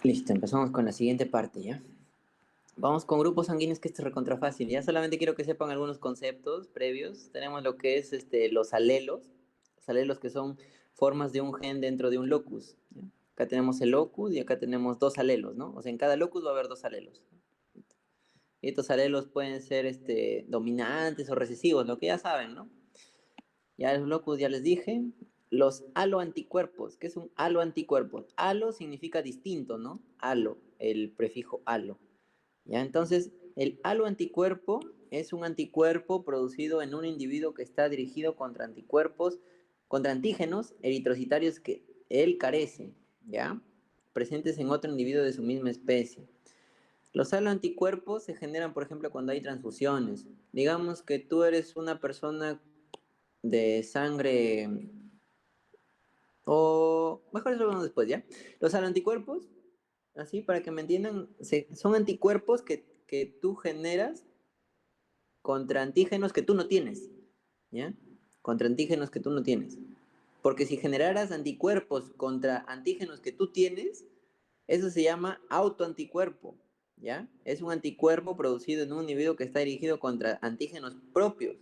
Listo, empezamos con la siguiente parte, ¿ya? Vamos con grupos sanguíneos, que esto es recontra fácil. Ya solamente quiero que sepan algunos conceptos previos. Tenemos lo que es los alelos que son formas de un gen dentro de un locus, ¿ya? Acá tenemos el locus y acá tenemos dos alelos, ¿no? O sea, en cada locus va a haber dos alelos. Y estos alelos pueden ser dominantes o recesivos, lo que ya saben, ¿no? Ya los locus ya les dije. Los haloanticuerpos. ¿Qué es un haloanticuerpo? Halo significa distinto, ¿no? Halo, el prefijo halo. ¿Ya? Entonces, el haloanticuerpo es un anticuerpo producido en un individuo que está dirigido contra anticuerpos, contra antígenos eritrocitarios que él carece, ¿ya? Presentes en otro individuo de su misma especie. Los haloanticuerpos se generan, por ejemplo, cuando hay transfusiones. Digamos que tú eres una persona de sangre, o mejor eso lo vemos después, ¿ya? Los haloanticuerpos, así para que me entiendan, son anticuerpos que tú generas contra antígenos que tú no tienes, ¿ya? Contra antígenos que tú no tienes. Porque si generaras anticuerpos contra antígenos que tú tienes, eso se llama autoanticuerpo, ¿ya? Es un anticuerpo producido en un individuo que está dirigido contra antígenos propios.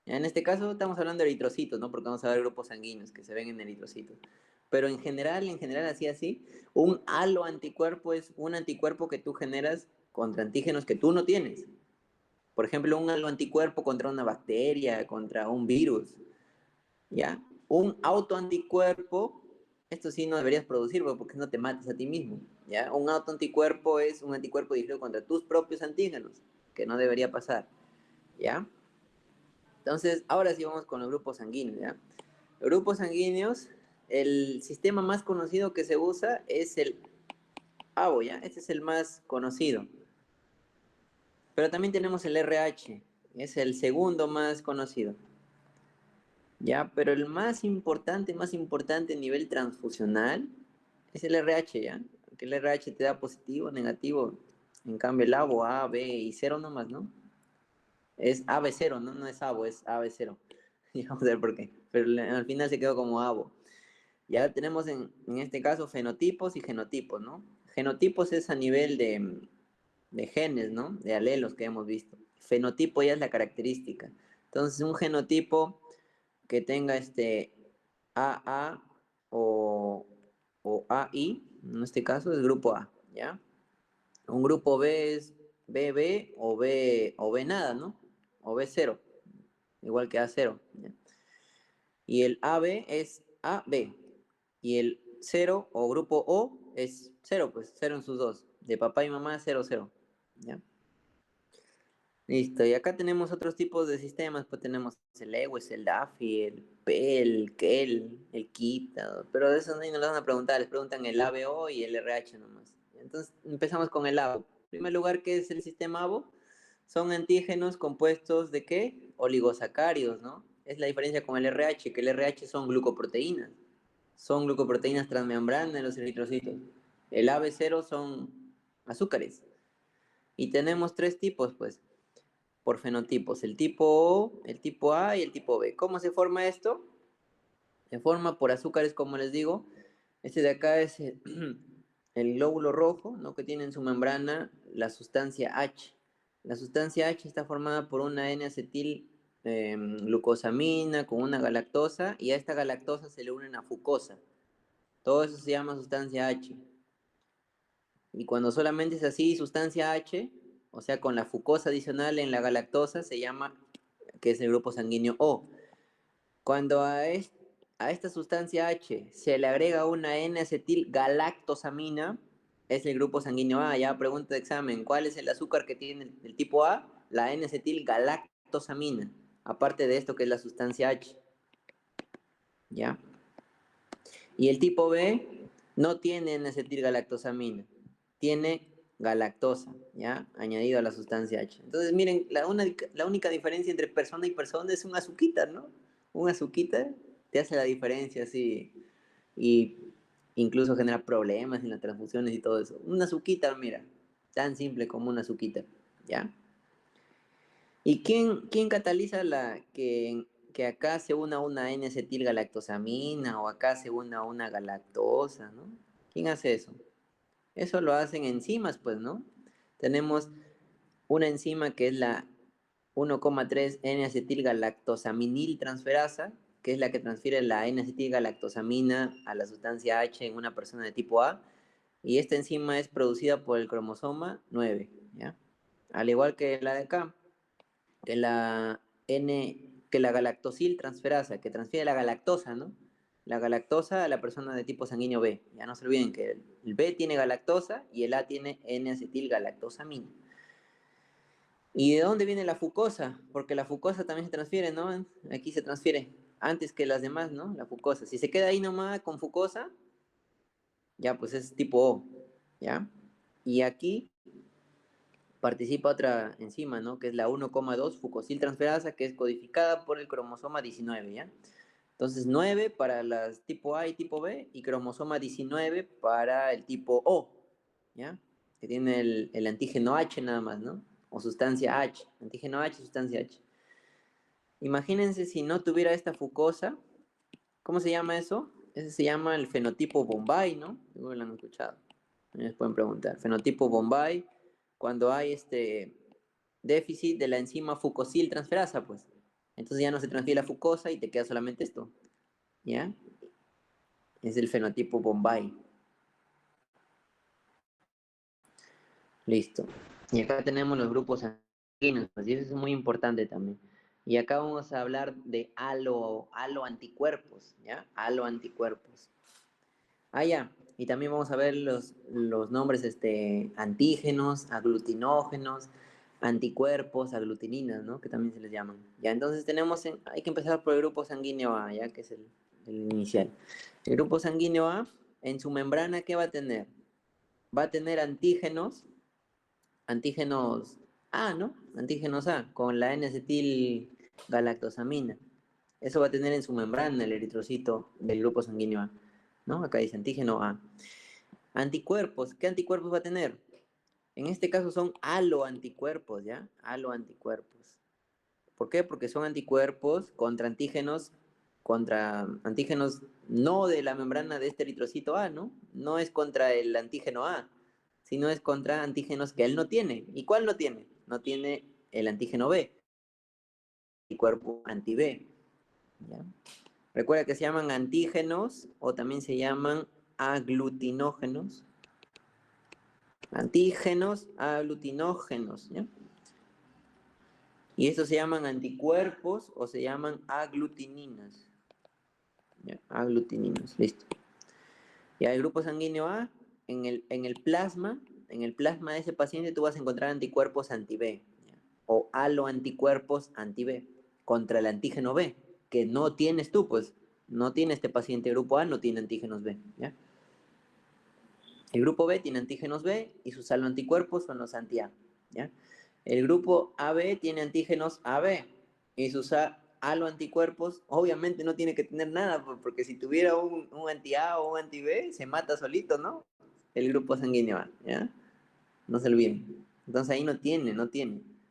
¿Ya? En este caso estamos hablando de eritrocitos, ¿no? Porque vamos a ver grupos sanguíneos que se ven en eritrocitos. Pero en general, así, un haloanticuerpo es un anticuerpo que tú generas contra antígenos que tú no tienes. Por ejemplo, un anticuerpo contra una bacteria, contra un virus, ¿ya? Un autoanticuerpo, esto sí no deberías producirlo porque no te mates a ti mismo, ¿ya? Un autoanticuerpo es un anticuerpo dirigido contra tus propios antígenos, que no debería pasar, ¿ya? Entonces, ahora sí vamos con los grupos sanguíneos, ¿ya? Los grupos sanguíneos, el sistema más conocido que se usa es el ABO, ¿ya? Este es el más conocido. Pero también tenemos el RH, es el segundo más conocido. Ya, pero el más importante a nivel transfusional es el RH, ¿ya? Que el RH te da positivo, negativo. En cambio, el ABO, A, B y cero nomás, ¿no? Es AB cero, ¿no? No es ABO, es AB cero. Ya vamos a ver por qué. Pero al final se quedó como ABO. Ya tenemos en este caso fenotipos y genotipos, ¿no? Genotipos es a nivel de genes, ¿no? De alelos que hemos visto. Fenotipo ya es la característica. Entonces, un genotipo que tenga AA o, o AI, en este caso es grupo A, ¿ya? Un grupo B es BB o B nada, ¿no? O B cero, igual que A cero, ¿ya? Y el AB es AB. Y el cero o grupo O es cero, pues cero en sus dos. De papá y mamá, cero, cero, ¿ya? Listo, y acá tenemos otros tipos de sistemas, pues tenemos el EWES, el DAFI, el PEL, el KEL, el KITA, pero de eso no nos van a preguntar, les preguntan el ABO y el RH nomás. Entonces empezamos con el ABO. En primer lugar, ¿qué es el sistema ABO? Son antígenos compuestos de ¿qué? Oligosacáridos, ¿no? Es la diferencia con el RH, que el RH son glucoproteínas transmembranas en los eritrocitos. El AB0 son azúcares. Y tenemos tres tipos, pues por fenotipos, el tipo O, el tipo A y el tipo B. ¿Cómo se forma esto? Se forma por azúcares, como les digo. Este de acá es el glóbulo rojo, ¿no? Que tiene en su membrana la sustancia H. La sustancia H está formada por una N-acetil glucosamina con una galactosa y a esta galactosa se le une una fucosa. Todo eso se llama sustancia H. Y cuando solamente es así, sustancia H, o sea, con la fucosa adicional en la galactosa, se llama, que es el grupo sanguíneo O. Cuando a esta sustancia H se le agrega una N-acetil galactosamina, es el grupo sanguíneo A. Ya pregunta de examen, ¿cuál es el azúcar que tiene el tipo A? La N-acetil galactosamina. Aparte de esto, que es la sustancia H. ¿Ya? Y el tipo B no tiene N-acetilgalactosamina, tiene galactosa, ¿ya? Añadido a la sustancia H. Entonces, miren, la única diferencia entre persona y persona es un azuquita, ¿no? Un azuquita te hace la diferencia, así, y incluso genera problemas en las transfusiones y todo eso. Una azuquita, mira, tan simple como una azuquita, ¿ya? ¿Y quién cataliza que acá se una una N-acetilgalactosamina o acá se una galactosa, ¿no? ¿Quién hace eso? Eso lo hacen enzimas, pues, ¿no? Tenemos una enzima que es la 1,3 N-acetilgalactosaminil transferasa, que es la que transfiere la N-acetilgalactosamina a la sustancia H en una persona de tipo A, y esta enzima es producida por el cromosoma 9, ¿ya? Al igual que la de acá, que la galactosil transferasa, que transfiere la galactosa, ¿no? La galactosa a la persona de tipo sanguíneo B. Ya no se olviden que el B tiene galactosa y el A tiene N-acetilgalactosamina. ¿Y de dónde viene la fucosa? Porque la fucosa también se transfiere, ¿no? Aquí se transfiere antes que las demás, ¿no? La fucosa. Si se queda ahí nomás con fucosa, ya pues es tipo O, ¿ya? Y aquí participa otra enzima, ¿no? Que es la 1,2 fucosiltransferasa, que es codificada por el cromosoma 19, ¿ya? Entonces 9 para las tipo A y tipo B y cromosoma 19 para el tipo O, ¿ya? Que tiene el antígeno H nada más, ¿no? O sustancia H, antígeno H, sustancia H. Imagínense si no tuviera esta fucosa, ¿cómo se llama eso? Ese se llama el fenotipo Bombay, ¿no? Seguro lo han escuchado. Les pueden preguntar. Fenotipo Bombay, cuando hay este déficit de la enzima fucosiltransferasa, pues. Entonces ya no se transfiere la fucosa y te queda solamente esto, ¿ya? Es el fenotipo Bombay. Listo. Y acá tenemos los grupos sanguíneos, pues, y eso es muy importante también. Y acá vamos a hablar de aloanticuerpos, ¿ya? Aloanticuerpos. Ah, ya. Y también vamos a ver los nombres antígenos, aglutinógenos, anticuerpos, aglutininas, ¿no? Que también se les llaman. Ya, entonces hay que empezar por el grupo sanguíneo A, ya que es el inicial. El grupo sanguíneo A, en su membrana, ¿qué va a tener? Va a tener antígenos A, ¿no? Antígenos A, con la N-acetilgalactosamina. Eso va a tener en su membrana el eritrocito del grupo sanguíneo A, ¿no? Acá dice antígeno A. Anticuerpos, ¿qué anticuerpos va a tener? En este caso son aloanticuerpos, ¿ya? Aloanticuerpos. ¿Por qué? Porque son anticuerpos contra antígenos no de la membrana de este eritrocito A, ¿no? No es contra el antígeno A, sino es contra antígenos que él no tiene. ¿Y cuál no tiene? No tiene el antígeno B, el cuerpo anti-B, ¿ya? Recuerda que se llaman antígenos o también se llaman aglutinógenos. Antígenos, aglutinógenos, ¿ya? Y estos se llaman anticuerpos o se llaman aglutininas. ¿Ya? Aglutininas, listo. Ya el grupo sanguíneo A, en el plasma de ese paciente tú vas a encontrar anticuerpos anti-B, ¿ya? O aloanticuerpos anti-B contra el antígeno B, que no tienes tú, pues no tiene este paciente grupo A, no tiene antígenos B, ¿ya? El grupo B tiene antígenos B y sus aloanticuerpos son los anti-A, ¿ya? El grupo AB tiene antígenos AB y sus aloanticuerpos obviamente no tiene que tener nada, porque si tuviera un anti-A o un anti-B, se mata solito, ¿no? El grupo sanguíneo A, ¿ya? No se olviden. Entonces ahí no tiene.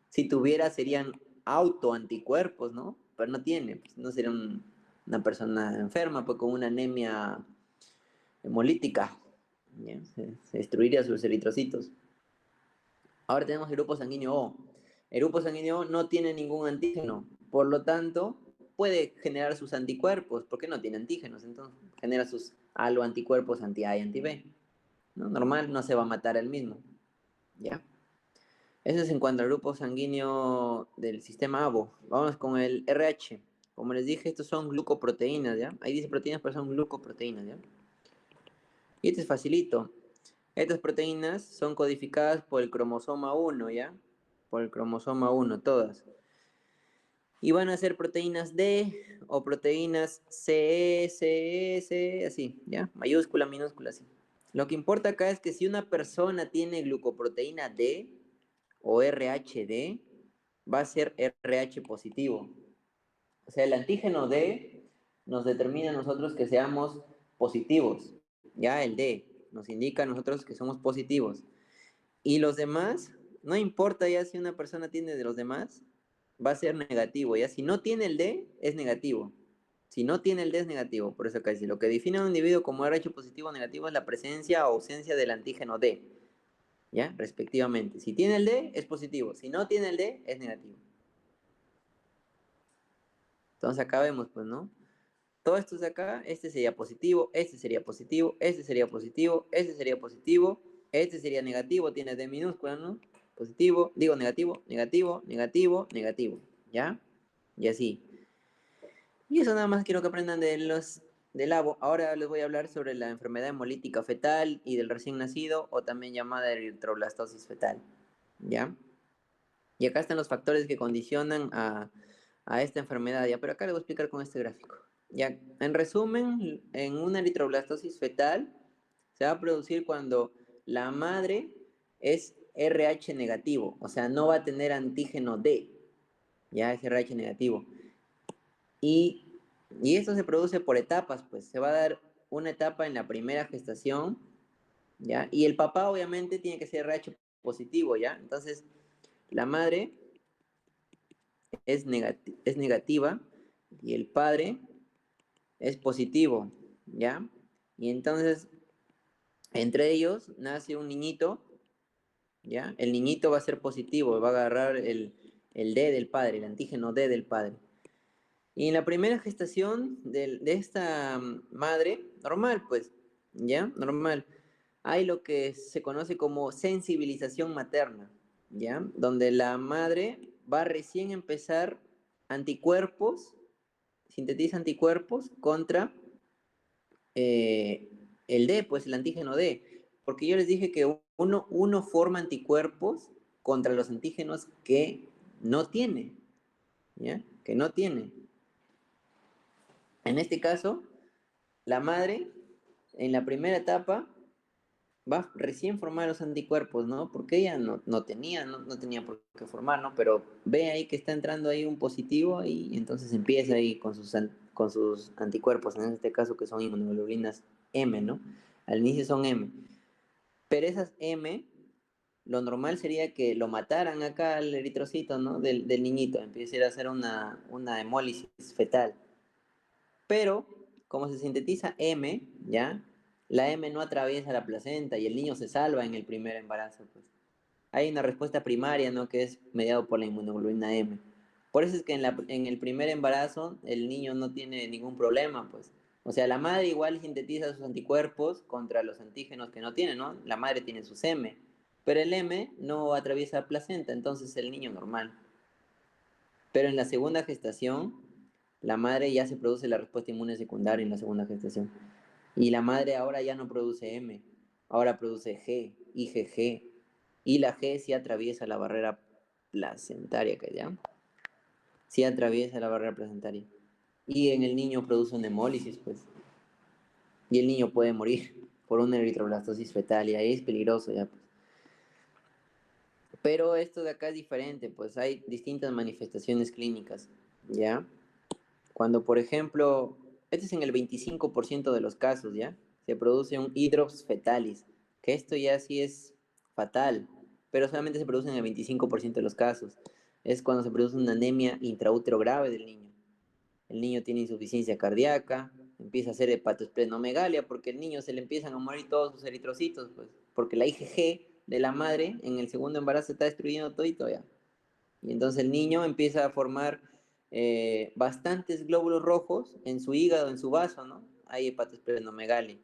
Si tuviera serían autoanticuerpos, ¿no? Pero no tiene, pues no sería una persona enferma, pues con una anemia hemolítica, ¿ya? Se destruiría sus eritrocitos. Ahora tenemos el grupo sanguíneo O. El grupo sanguíneo O no tiene ningún antígeno, por lo tanto, puede generar sus anticuerpos, porque no tiene antígenos, entonces genera sus aloanticuerpos anti-A y anti-B, ¿no? Normal, no se va a matar él mismo, ¿ya? Eso es en cuanto al grupo sanguíneo del sistema ABO. Vamos con el RH. Como les dije, estos son glucoproteínas, ¿ya? Ahí dice proteínas, pero son glucoproteínas, ¿ya? Y este es facilito. Estas proteínas son codificadas por el cromosoma 1, ¿ya? Por el cromosoma 1, todas. Y van a ser proteínas D o proteínas CE, CE, CE, así, ¿ya? Mayúscula, minúscula, así. Lo que importa acá es que si una persona tiene glucoproteína D o RHD, va a ser RH positivo. O sea, el antígeno D nos determina a nosotros que seamos positivos. Ya el D nos indica a nosotros que somos positivos. Y los demás, no importa ya si una persona tiene de los demás, va a ser negativo. Ya si no tiene el D, es negativo. Si no tiene el D es negativo, por eso acá dice, lo que define a un individuo como RH positivo o negativo es la presencia o ausencia del antígeno D, ¿ya? Respectivamente. Si tiene el D, es positivo. Si no tiene el D, es negativo. Entonces acá vemos, pues, ¿no? Todo esto de acá, este sería positivo, este sería positivo, este sería positivo, este sería positivo, este sería negativo, tiene D minúscula, ¿no? Positivo, digo negativo, negativo, negativo, negativo, ¿ya? Y así. Y eso nada más quiero que aprendan de los del labo. Ahora les voy a hablar sobre la enfermedad hemolítica fetal y del recién nacido, o también llamada eritroblastosis fetal, ¿ya? Y acá están los factores que condicionan a esta enfermedad, ¿ya? Pero acá les voy a explicar con este gráfico. Ya, en resumen, en una eritroblastosis fetal se va a producir cuando la madre es RH negativo, o sea, no va a tener antígeno D, ya es RH negativo. Y, y esto se produce por etapas, pues se va a dar una etapa en la primera gestación, ¿ya? Y el papá obviamente tiene que ser RH positivo, ¿ya? Entonces, la madre es negativa y el padre es positivo, ¿ya? Y entonces, entre ellos nace un niñito, ¿ya? El niñito va a ser positivo, va a agarrar el D del padre, el antígeno D del padre. Y en la primera gestación de esta madre, normal, pues, ¿ya? Normal. Hay lo que se conoce como sensibilización materna, ¿ya? Donde la madre va a recién empezar anticuerpos, sintetiza anticuerpos contra eh, el D, pues el antígeno D, porque yo les dije que uno forma anticuerpos contra los antígenos que no tiene, ¿ya? Que no tiene. En este caso, la madre, en la primera etapa, va a recién formar los anticuerpos, ¿no? Porque ella no tenía, no tenía por qué formar, ¿no? Pero ve ahí que está entrando ahí un positivo y entonces empieza ahí con sus anticuerpos, en este caso que son inmunoglobulinas M, ¿no? Al inicio son M. Pero esas M, lo normal sería que lo mataran acá al eritrocito, ¿no? Del niñito, empiece a hacer una hemólisis fetal. Pero, como se sintetiza M, ¿ya? La M no atraviesa la placenta y el niño se salva en el primer embarazo, pues. Hay una respuesta primaria, ¿no? Que es mediado por la inmunoglobulina M. Por eso es que en el primer embarazo el niño no tiene ningún problema, pues. O sea, la madre igual sintetiza sus anticuerpos contra los antígenos que no tiene, ¿no? La madre tiene sus M, pero el M no atraviesa la placenta, entonces el niño normal. Pero en la segunda gestación, la madre ya se produce la respuesta inmune secundaria en la segunda gestación. Y la madre ahora ya no produce M, ahora produce G, IgG. Y la G sí atraviesa la barrera placentaria, que ya. Sí atraviesa la barrera placentaria. Y en el niño produce una hemólisis, pues. Y el niño puede morir por una eritroblastosis fetal y ahí es peligroso ya, pues. Pero esto de acá es diferente, pues hay distintas manifestaciones clínicas, ¿ya? Cuando, por ejemplo, este es en el 25% de los casos, ¿ya? Se produce un hidrops fetalis, que esto ya sí es fatal, pero solamente se produce en el 25% de los casos. Es cuando se produce una anemia intraútero grave del niño. El niño tiene insuficiencia cardíaca, empieza a hacer hepatosplenomegalia, porque el niño se le empiezan a morir todos sus eritrocitos, pues, porque la IgG de la madre en el segundo embarazo está destruyendo todito ya. Y entonces el niño empieza a formar bastantes glóbulos rojos en su hígado, en su vaso, ¿no? Hay hepatosplenomegalia.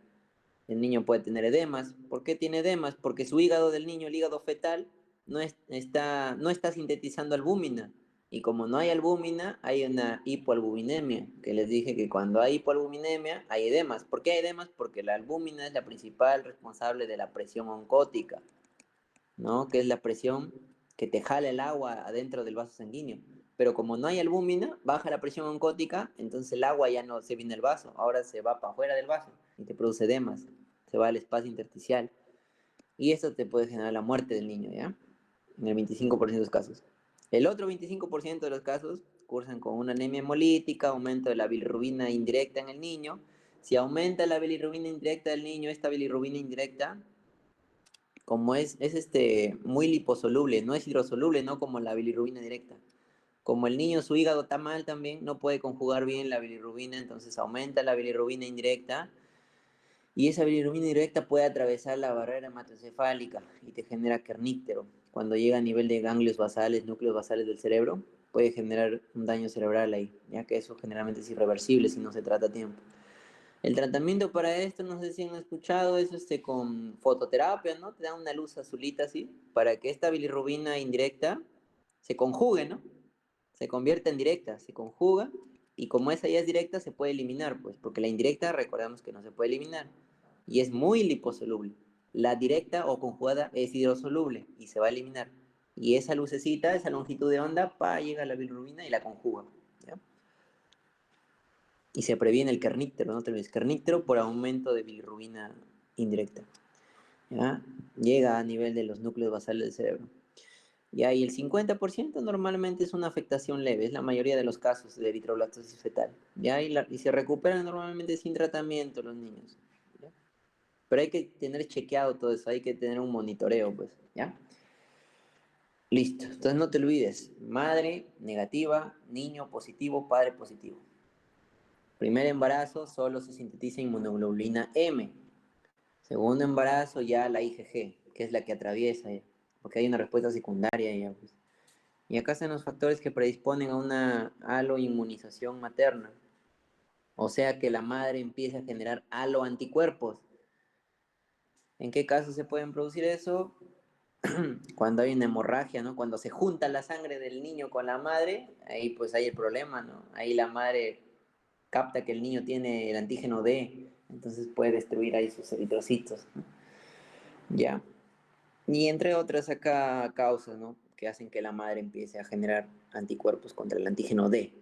El niño puede tener edemas. ¿Por qué tiene edemas? Porque su hígado del niño, el hígado fetal, no está sintetizando albúmina. Y como no hay albúmina, hay una hipoalbuminemia, que les dije que cuando hay hipoalbuminemia hay edemas. ¿Por qué hay edemas? Porque la albúmina es la principal responsable de la presión oncótica, ¿no? Que es la presión que te jala el agua adentro del vaso sanguíneo. Pero como no hay albúmina, baja la presión oncótica, entonces el agua ya no se viene al vaso, ahora se va para afuera del vaso y te produce edemas, se va al espacio intersticial. Y esto te puede generar la muerte del niño, ¿ya? En el 25% de los casos. El otro 25% de los casos cursan con una anemia hemolítica, aumento de la bilirrubina indirecta en el niño. Si aumenta la bilirrubina indirecta del niño, esta bilirrubina indirecta como es muy liposoluble, no es hidrosoluble, no como la bilirrubina directa. Como el niño, su hígado está mal también, no puede conjugar bien la bilirrubina, entonces aumenta la bilirrubina indirecta y esa bilirrubina indirecta puede atravesar la barrera hematoencefálica y te genera kerníctero. Cuando llega a nivel de ganglios basales, núcleos basales del cerebro, puede generar un daño cerebral ahí, ya que eso generalmente es irreversible si no se trata a tiempo. El tratamiento para esto, no sé si han escuchado, es con fototerapia, ¿no? Te dan una luz azulita así, para que esta bilirrubina indirecta se conjugue, ¿no? Se convierta en directa, se conjuga, y como esa ya es directa, se puede eliminar, pues, porque la indirecta, recordamos que no se puede eliminar, y es muy liposoluble. La directa o conjugada es hidrosoluble, y se va a eliminar. Y esa lucecita, esa longitud de onda, llega a la bilirrubina y la conjuga, ¿ya? Y se previene el kerníctero, no te olvides, kerníctero por aumento de bilirrubina indirecta, ¿ya? Llega a nivel de los núcleos basales del cerebro. Ya, y el 50% normalmente es una afectación leve, es la mayoría de los casos de eritroblastosis fetal. ¿Ya? Y se recuperan normalmente sin tratamiento los niños. ¿Ya? Pero hay que tener chequeado todo eso, hay que tener un monitoreo, pues, ¿ya? Listo, entonces no te olvides, madre negativa, niño positivo, padre positivo. Primer embarazo solo se sintetiza inmunoglobulina M. Segundo embarazo ya la IgG, que es la que atraviesa, ya, porque hay una respuesta secundaria ya, pues. Y acá están los factores que predisponen a una aloinmunización materna. O sea que la madre empieza a generar aloanticuerpos. ¿En qué casos se pueden producir eso? Cuando hay una hemorragia, ¿no? Cuando se junta la sangre del niño con la madre, ahí pues hay el problema, ¿no? Ahí la madre capta que el niño tiene el antígeno D, entonces puede destruir ahí sus eritrocitos, ¿no? Ya. Y entre otras acá causas, ¿no? Que hacen que la madre empiece a generar anticuerpos contra el antígeno D,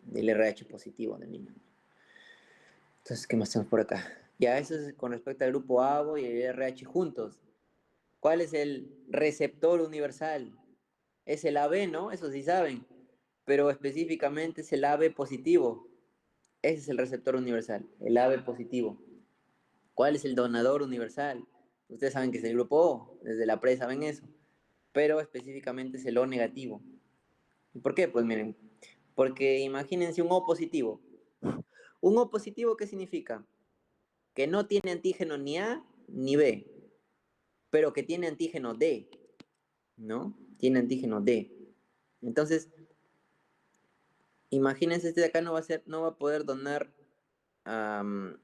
del RH positivo del niño. Entonces, ¿qué más tenemos por acá? Ya eso es con respecto al grupo ABO y el RH juntos. ¿Cuál es el receptor universal? Es el AB, ¿no? Eso sí saben. Pero específicamente es el AB positivo. Ese es el receptor universal, el AB positivo. ¿Cuál es el donador universal? Ustedes saben que es el grupo O, desde la pre saben eso. Pero específicamente es el O negativo. ¿Y por qué? Pues miren, porque imagínense un O positivo. ¿Un O positivo qué significa? Que no tiene antígeno ni A ni B, pero que tiene antígeno D, ¿no? Tiene antígeno D. Entonces, imagínense, este de acá no va a ser, no va a poder donar, um,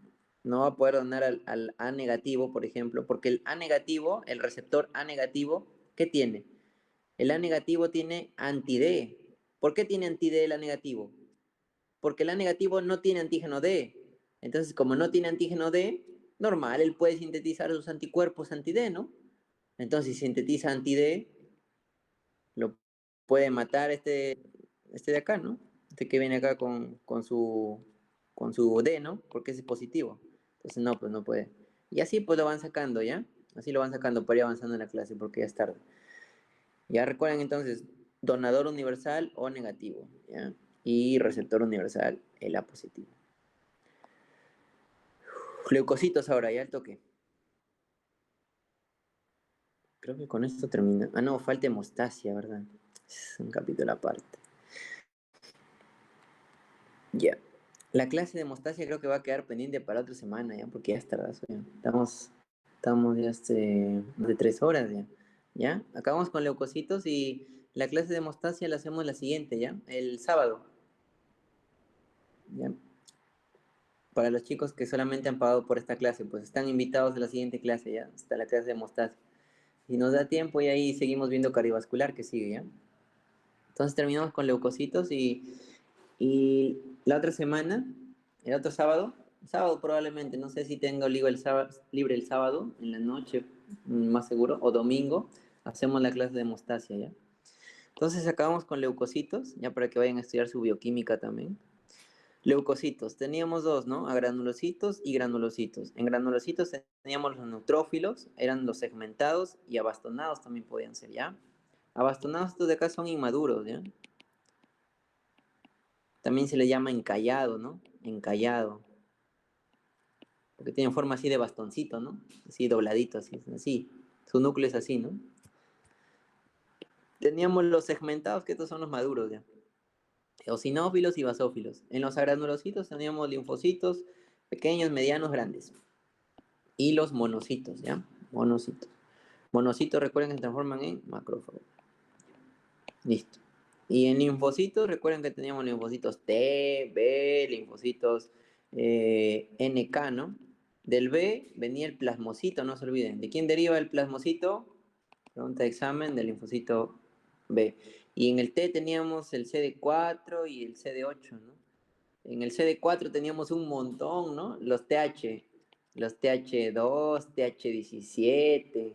no va a poder donar al A negativo, por ejemplo, porque el A negativo, el receptor A negativo, ¿qué tiene? El A negativo tiene anti-D. ¿Por qué tiene anti-D el A negativo? Porque el A negativo no tiene antígeno D. Entonces, como no tiene antígeno D, normal, él puede sintetizar sus anticuerpos anti-D, ¿no? Entonces, si sintetiza anti-D, lo puede matar este de acá, ¿no? Este que viene acá con su D, ¿no? Porque ese es positivo. Entonces, no, pues no puede. Y así pues lo van sacando, ¿ya? Así lo van sacando para ir avanzando en la clase porque ya es tarde. Ya recuerden entonces, donador universal o negativo, ¿ya? Y receptor universal, el A positivo. Leucocitos ahora, ya el toque. Creo que con esto termina. Ah, no, falta hemostasia, ¿verdad? Es un capítulo aparte. Ya. La clase de hemostasia creo que va a quedar pendiente para otra semana, ya, porque ya es tardazo, ya. Estamos ya más de 3 horas, ya. ¿Ya? Acabamos con leucocitos y la clase de hemostasia la hacemos la siguiente, ¿ya? El sábado, ¿ya? Para los chicos que solamente han pagado por esta clase, pues están invitados a la siguiente clase, ¿ya? Hasta la clase de hemostasia. Si nos da tiempo y ahí seguimos viendo cardiovascular que sigue, ¿ya? Entonces terminamos con leucocitos y la otra semana, el otro sábado probablemente, no sé si tengo libre el sábado en la noche, más seguro, o domingo, hacemos la clase de hemostasia, ¿ya? Entonces acabamos con leucocitos, ya para que vayan a estudiar su bioquímica también. Leucocitos, teníamos dos, ¿no? A granulocitos y granulocitos. En granulocitos teníamos los neutrófilos, eran los segmentados y abastonados también podían ser, ¿ya? Abastonados estos de acá son inmaduros, ¿ya? También se le llama encallado, ¿no? Encallado. Porque tiene forma así de bastoncito, ¿no? Así dobladito, así, así. Su núcleo es así, ¿no? Teníamos los segmentados, que estos son los maduros, ¿ya? eosinófilos y basófilos. En los agranulocitos teníamos linfocitos pequeños, medianos, grandes. Y los monocitos, ¿ya? Monocitos. Monocitos, recuerden que se transforman en macrófagos. Listo. Y en linfocitos, recuerden que teníamos linfocitos T, B, linfocitos NK, ¿no? Del B venía el plasmocito, no se olviden. ¿De quién deriva el plasmocito? Pregunta de examen del linfocito B. Y en el T teníamos el CD4 y el CD8, ¿no? En el CD4 teníamos un montón, ¿no? Los TH2, TH17,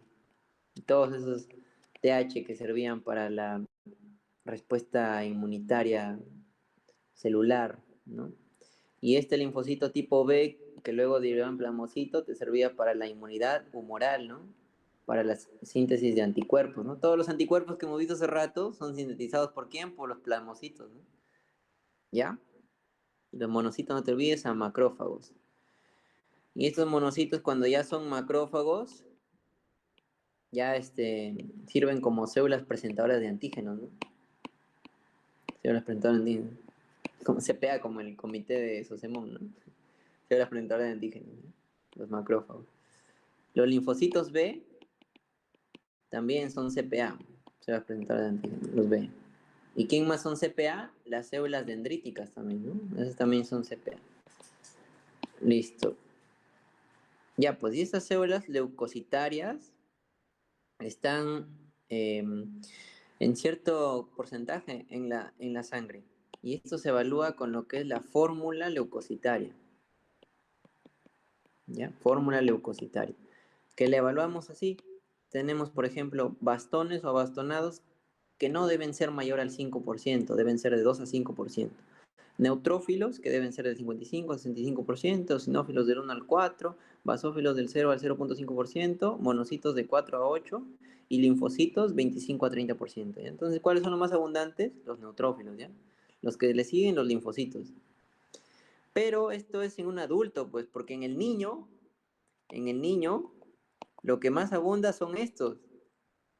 todos esos TH que servían para la respuesta inmunitaria celular, ¿no? Y este linfocito tipo B, que luego derivó en plasmocito, te servía para la inmunidad humoral, ¿no? Para la síntesis de anticuerpos, ¿no? Todos los anticuerpos que hemos visto hace rato son sintetizados ¿por quién? Por los plasmocitos, ¿no? ¿Ya? Los monocitos, no te olvides, a macrófagos. Y estos monocitos, cuando ya son macrófagos, ya sirven como células presentadoras de antígenos, ¿no? Células presentadoras de antígenos. Como CPA, como el comité de Sosemón, ¿no? Células presentadoras de antígenos, ¿no? Los macrófagos. Los linfocitos B también son CPA, células presentadoras de antígenos, los B. ¿Y quién más son CPA? Las células dendríticas también, ¿no? Esas también son CPA. Listo. Ya, pues, y estas células leucocitarias están en cierto porcentaje en la sangre. Y esto se evalúa con lo que es la fórmula leucocitaria. ¿Ya? Fórmula leucocitaria. Que la evaluamos así. Tenemos, por ejemplo, bastones o bastonados que no deben ser mayor al 5%, deben ser de 2 a 5%. Neutrófilos, que deben ser del 55 al 65%, sinófilos del 1 al 4, basófilos del 0 al 0.5%, monocitos de 4 a 8 y linfocitos 25 a 30%. ¿Ya? Entonces, ¿cuáles son los más abundantes? Los neutrófilos, ¿ya? Los que le siguen, los linfocitos. Pero esto es en un adulto, pues, porque en el niño, lo que más abunda son estos,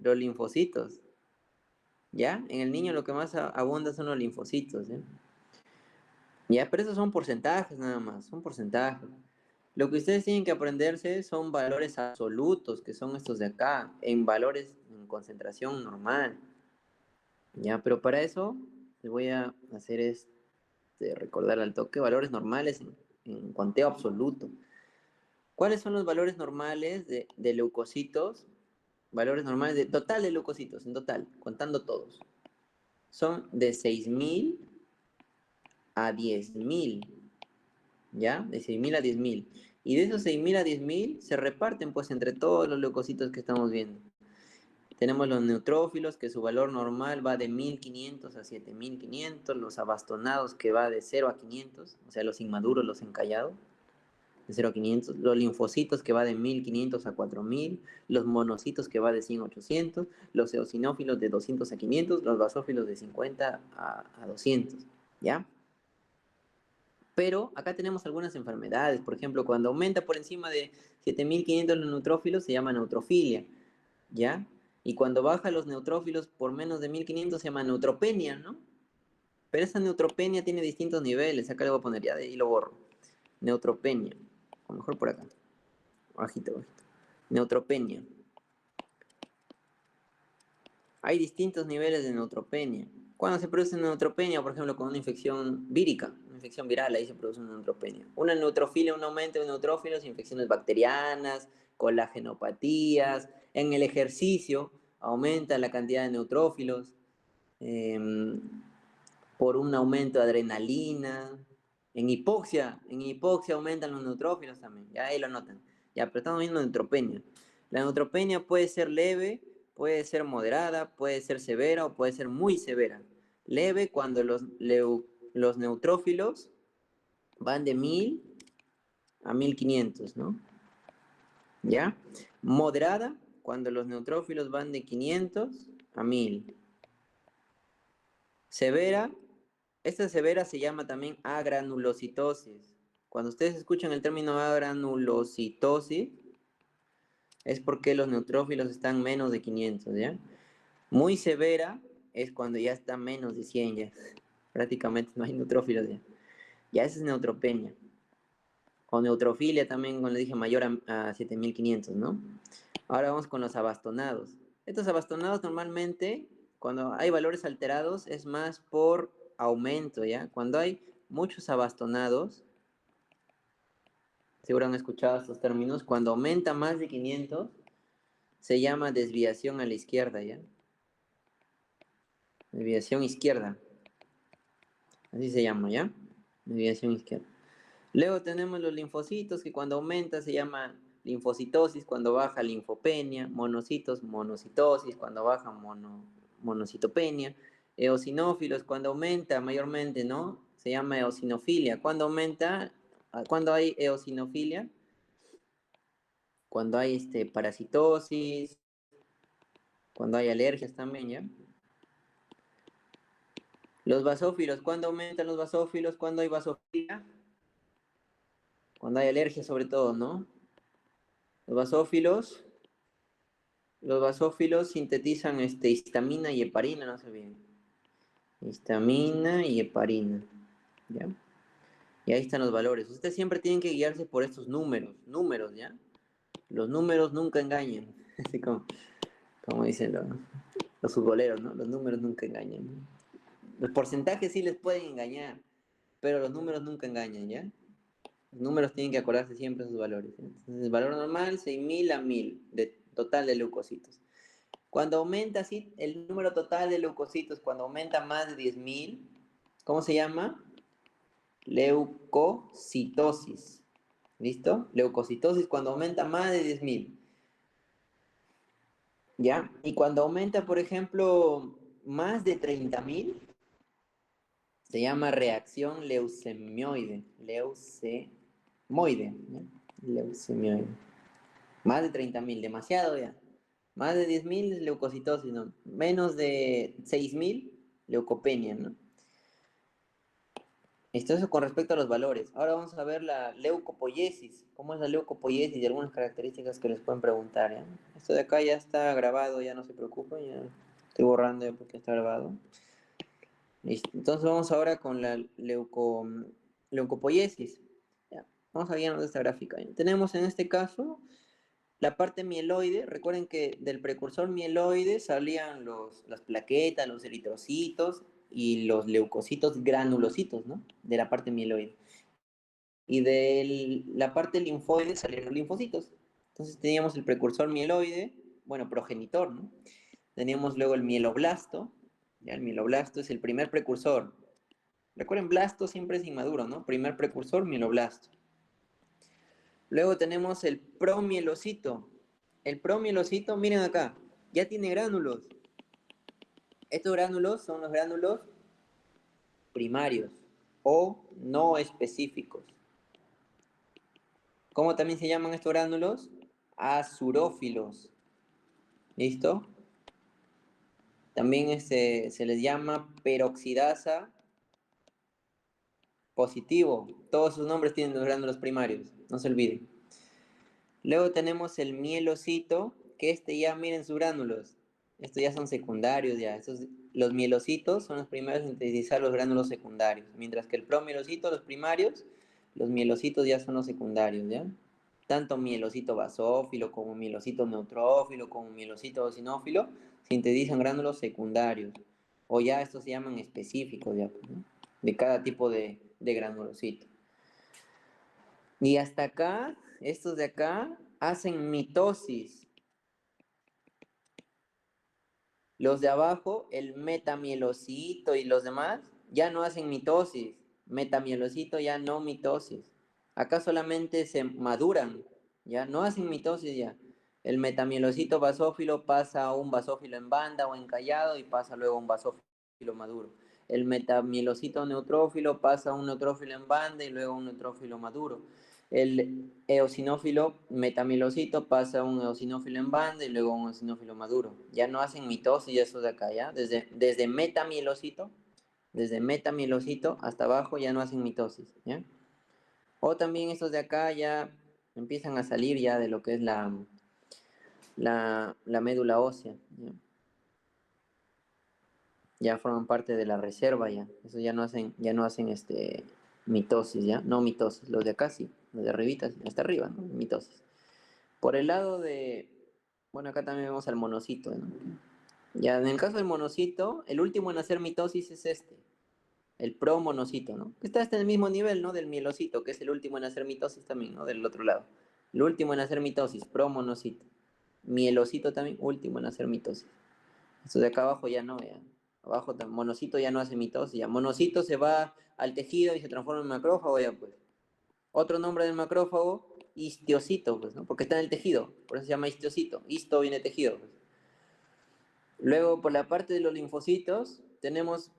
los linfocitos. ¿Ya? En el niño lo que más abunda son los linfocitos, ¿ya? Ya, pero esos son porcentajes nada más, son porcentajes. Lo que ustedes tienen que aprenderse son valores absolutos, que son estos de acá, en valores en concentración normal. Ya, pero para eso les voy a hacer recordar al toque, valores normales en conteo absoluto. ¿Cuáles son los valores normales de leucocitos? Valores normales de total de leucocitos, en total, contando todos. Son de 6.000 a 10.000. ¿Ya? De 6.000 a 10.000. Y de esos 6.000 a 10.000 se reparten pues entre todos los leucocitos que estamos viendo. Tenemos los neutrófilos, que su valor normal va de 1.500 a 7.500, los abastonados, que va de 0 a 500, o sea, los inmaduros, los encallados, de 0 a 500, los linfocitos, que va de 1.500 a 4.000, los monocitos, que va de 100 a 800, los eosinófilos de 200 a 500, los basófilos de 50 a 200, ¿ya? Pero acá tenemos algunas enfermedades. Por ejemplo, cuando aumenta por encima de 7.500 los neutrófilos se llama neutrofilia, ¿ya? Y cuando baja los neutrófilos por menos de 1.500 se llama neutropenia, ¿no? Pero esa neutropenia tiene distintos niveles. Acá le voy a poner ya de ahí lo borro. Neutropenia. O mejor por acá. Bajito, bajito. Neutropenia. Hay distintos niveles de neutropenia. Cuando se produce neutropenia, por ejemplo, con una infección vírica, una infección viral, ahí se produce una neutropenia. Una neutrofilia, un aumento de neutrófilos, infecciones bacterianas, colagenopatías. En el ejercicio aumenta la cantidad de neutrófilos por un aumento de adrenalina. En hipoxia aumentan los neutrófilos también, ya ahí lo notan. Ya, pero estamos viendo neutropenia. La neutropenia puede ser leve, puede ser moderada, puede ser severa o puede ser muy severa. Leve cuando los neutrófilos van de 1.000 a 1.500, ¿no? ¿Ya? Moderada cuando los neutrófilos van de 500 a 1.000. Severa, esta severa se llama también agranulocitosis. Cuando ustedes escuchan el término agranulocitosis, es porque los neutrófilos están menos de 500, ¿ya? Muy severa es cuando ya está menos de 100 ya. prácticamente no hay neutrófilos ya. Ya esa es neutropenia. O neutrofilia también, como le dije, mayor a 7500, ¿no? Ahora vamos con los abastonados. Estos abastonados normalmente, cuando hay valores alterados, es más por aumento, ¿ya? Cuando hay muchos abastonados, seguro han escuchado estos términos, cuando aumenta más de 500, se llama desviación a la izquierda, ¿ya? Desviación izquierda, así se llama, ¿ya? Desviación izquierda. Luego tenemos los linfocitos, que cuando aumenta se llama linfocitosis, cuando baja linfopenia, monocitos, monocitosis, cuando baja monocitopenia, eosinófilos, cuando aumenta mayormente, ¿no? Se llama eosinofilia. Cuando aumenta, cuando hay eosinofilia, cuando hay parasitosis, cuando hay alergias también, ¿ya? Los basófilos, ¿cuándo aumentan los basófilos? Cuando hay basofilia, cuando hay alergia sobre todo, ¿no? Los basófilos, los basófilos sintetizan histamina y heparina, no se olviden. Histamina y heparina, ¿ya? Y ahí están los valores. Ustedes siempre tienen que guiarse por estos números, ¿ya? Los números nunca engañan, así como dicen los futboleros, ¿no? Los números nunca engañan. Los porcentajes sí les pueden engañar, pero los números nunca engañan, ¿ya? Los números tienen que acordarse siempre de sus valores. Entonces, el valor normal, 6000 a 1000 de total de leucocitos. Cuando aumenta así el número total de leucocitos, cuando aumenta más de 10.000, ¿cómo se llama? Leucocitosis. ¿Listo? Leucocitosis cuando aumenta más de 10.000. ¿Ya? Y cuando aumenta, por ejemplo, más de 30.000, se llama reacción leucemioide. Leucemoide. ¿Ya? Leucemioide. Más de 30.000, demasiado ya. Más de 10.000 es leucocitosis, ¿no? Menos de 6.000, leucopenia, ¿no? Esto es con respecto a los valores. Ahora vamos a ver la leucopoiesis. ¿Cómo es la leucopoiesis? Y algunas características que les pueden preguntar, ¿ya? Esto de acá ya está grabado, ya no se preocupen, ya estoy borrando ya porque está grabado. Listo. Entonces vamos ahora con la leucopoiesis. Ya. Vamos a guiarnos de esta gráfica. ¿Ya? Tenemos en este caso la parte mieloide. Recuerden que del precursor mieloide salían las plaquetas, los eritrocitos y los leucocitos granulocitos, ¿no? De la parte mieloide. Y de la parte linfoide salieron los linfocitos. Entonces teníamos el precursor mieloide, bueno, progenitor, ¿no? Teníamos luego el mieloblasto. Ya el mieloblasto es el primer precursor. Recuerden, blasto siempre es inmaduro, ¿no? Primer precursor, mieloblasto. Luego tenemos el promielocito. El promielocito, miren acá, ya tiene gránulos. Estos gránulos son los gránulos primarios o no específicos. ¿Cómo también se llaman estos gránulos? Azurófilos. ¿Listo? También se les llama peroxidasa positivo. Todos sus nombres tienen los gránulos primarios, no se olviden. Luego tenemos el mielocito, que ya miren sus gránulos. Estos ya son secundarios ya. Los mielocitos son los primeros en sintetizar los gránulos secundarios. Mientras que el promielocito, los primarios, los mielocitos ya son los secundarios, ¿ya? Tanto mielocito basófilo como mielocito neutrófilo como mielocito eosinófilo sintetizan gránulos secundarios. O ya estos se llaman específicos ya, ¿no? De cada tipo de granulocito. Y hasta acá, estos de acá hacen mitosis. Los de abajo, el metamielocito y los demás, ya no hacen mitosis. Metamielocito ya no mitosis. Acá solamente se maduran, ya no hacen mitosis ya. El metamielocito basófilo pasa a un basófilo en banda o encallado y pasa luego a un basófilo maduro. El metamielocito neutrófilo pasa a un neutrófilo en banda y luego a un neutrófilo maduro. El eosinófilo metamielocito pasa a un eosinófilo en banda y luego a un eosinófilo maduro. Ya no hacen mitosis eso de acá, ¿ya? Desde metamielocito hasta abajo ya no hacen mitosis, ¿ya? O también estos de acá ya empiezan a salir ya de lo que es la médula ósea, ¿ya? ya forman parte de la reserva ya. Eso ya no hacen mitosis, ya. No mitosis, los de acá sí, los de arribita, sí, hasta arriba, ¿no? Mitosis. Por el lado de, bueno, acá también vemos al monocito, ¿no? Ya, en el caso del monocito, el último en hacer mitosis es el promonocito, ¿no? Que está hasta en el mismo nivel, ¿no? Del mielocito, que es el último en hacer mitosis también, ¿no? Del otro lado. El último en hacer mitosis, promonocito. Mielocito también, último en hacer mitosis. Esto de acá abajo ya no, ya. Abajo, monocito ya no hace mitosis, ya. Monocito se va al tejido y se transforma en macrófago, ya pues. Otro nombre del macrófago, histiocito, pues, ¿no? Porque está en el tejido, por eso se llama histiocito. Histo viene tejido, pues. Luego, por la parte de los linfocitos, tenemos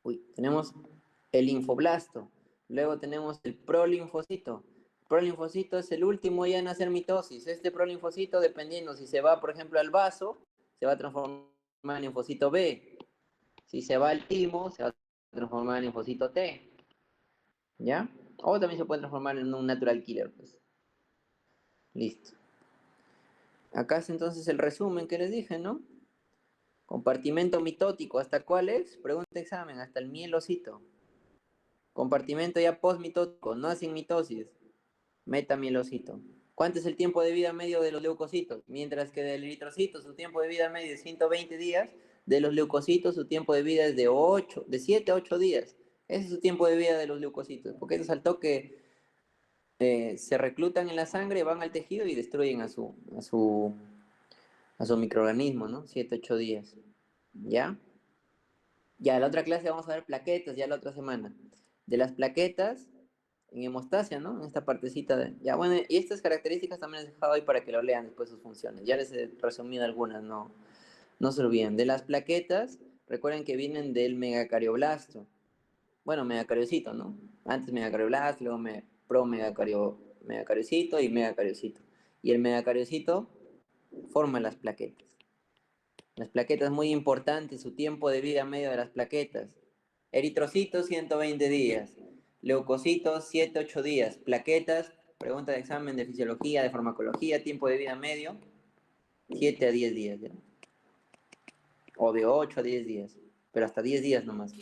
el linfoblasto. Luego tenemos el prolinfocito. El prolinfocito es el último ya en hacer mitosis. Este prolinfocito, dependiendo si se va, por ejemplo, al vaso, se va a transformar en linfocito B. Si se va al timo, se va a transformar en linfocito T. ¿Ya? O también se puede transformar en un natural killer, pues. Listo. Acá es entonces el resumen que les dije, ¿no? Compartimento mitótico, ¿hasta cuál es? Pregunta examen, hasta el mielocito. Compartimento ya postmitótico, no sin mitosis, metamielocito. ¿Cuánto es el tiempo de vida medio de los leucocitos? Mientras que del eritrocito su tiempo de vida medio es 120 días, de los leucocitos su tiempo de vida es de 7 a 8 días. Ese es su tiempo de vida de los leucocitos, porque eso saltó que se reclutan en la sangre, van al tejido y destruyen a su microorganismo, ¿no? 7 8 días. ¿Ya? Ya, la otra clase vamos a ver plaquetas, ya la otra semana. De las plaquetas, en hemostasia, ¿no? En esta partecita de... Ya, bueno, y estas características también les he dejado ahí para que lo lean después sus funciones. Ya les he resumido algunas, no, no se olviden. De las plaquetas, recuerden que vienen del megacardioblasto. Bueno, megacariocito, ¿no? Antes megacardioblasto, luego megacariocito y megacariocito. Y el megacariocito forma las plaquetas. Las plaquetas muy importantes, su tiempo de vida medio de las plaquetas. Eritrocitos, 120 días. Leucocitos, 7 8 días. Plaquetas, pregunta de examen de fisiología, de farmacología, tiempo de vida medio, 7 a 10 días. ¿Ya? O de 8 a 10 días. Pero hasta 10 días nomás.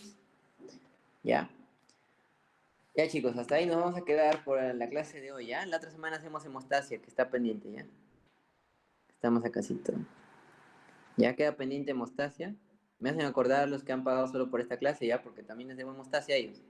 ¿Ya? Ya chicos, hasta ahí nos vamos a quedar por la clase de hoy, ¿ya? La otra semana hacemos hemostasia, que está pendiente, ¿ya? Estamos acá, todo. Ya queda pendiente hemostasia. Me hacen acordar los que han pagado solo por esta clase, ya, porque también les debo hemostasia a ellos.